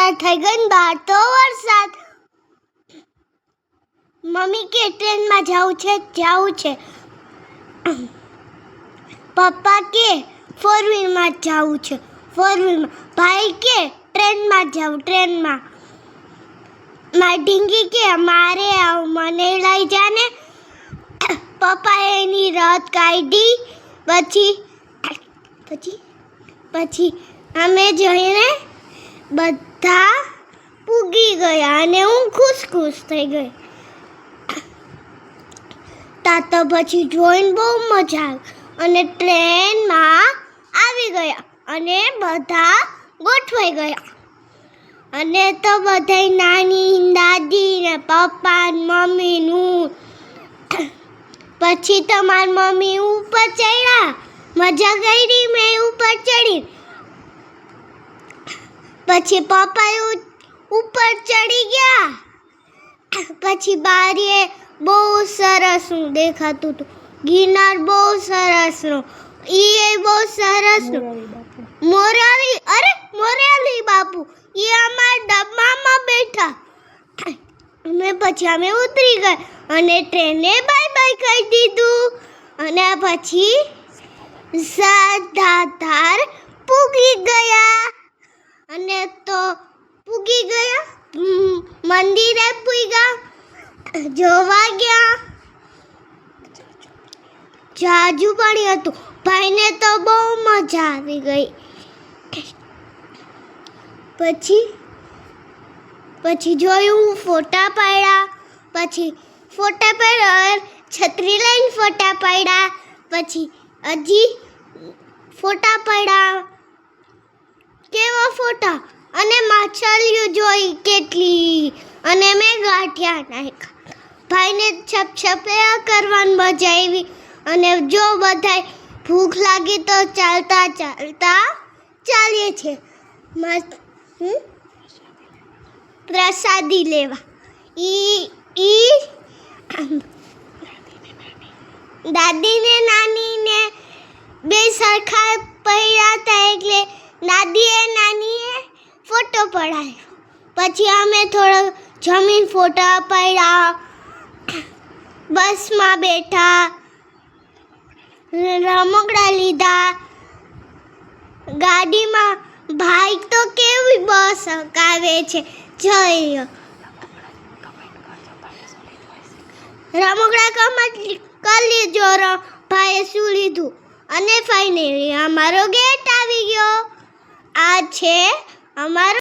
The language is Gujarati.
સવાર થઈ ગઈ ને બહાર તો વરસાદ. મમ્મી કે ટ્રેનમાં જવું છે. પપ્પા કે ફોર વ્હીલમાં જવું છે. ભાઈ કે ટ્રેનમાં. મારી ઢીંગી કે મારે મને લઈ જાને. પપ્પાએ એની રદ કાઢી. પછી અમે જઈને બધા પૂગી ગયા અને હું ખુશ થઈ ગઈ. તો પછી જોઈને બહુ મજા આવી અને ટ્રેનમાં આવી ગયા અને બધા ગોઠવાઈ ગયા. અને તો બધાય નાની દાદી ને પપ્પા ને મમ્મી નું. પછી તો મારી મમ્મી ઉપર ચડ્યા. મજા કરી મેં ઉપર ચડી. પછી પપ્પા ઉપર ચડી ગયા. પછી બારીએ બહુ સરસનું દેખાતું હતું. ગિરનાર બહુ સરસનું. બહુ સરસનું. મોરારી બાપુ એ અમારા ડબ્બામાં બેઠા. પછી અમે ઉતરી ગયા અને ટ્રેને બાય કહી દીધું. અને પછી સદાધાર પૂગી ગયા. અને તો પૂગી ગયા મંદિરે પૂગ્યા. જોવા ગયા. જાજુ પાણી હતું. ભાઈને તો બહુ મજા આવી ગઈ. પછી જોયું ફોટા પાડ્યા. છત્રી લઈને ફોટા પાડ્યા. પછી હજી ફોટા પાડ્યા. કેવા ફોટા. અને માછલીઓ જોઈ કેટલી. અને મેં ગાંઠિયા નાખ્યા. ભાઈને છપછપિયા કરવાની મજા આવી. અને જો બધાય ભૂખ લાગી તો ચાલતા ચાલીએ છે પ્રસાદી લેવા. દાદી ને નાની ને બે સરખા પડ્યા હતા એટલે દાદીએ નાનીએ ફોટો પડાવ્યો. પછી અમે થોડો જમીન ફોટા પાડ્યા. બસમાં બેઠા. રમકડા લીધા. ગાડીમાં ભાઈ તો કેવી બસ હકાવે છે. જય રમકડા કમેન્ટ કરી લીધો. ભાઈએ શું લીધું. અને ફાઇનલી અમારો ગેટ આવી ગયો. આ છે અમારો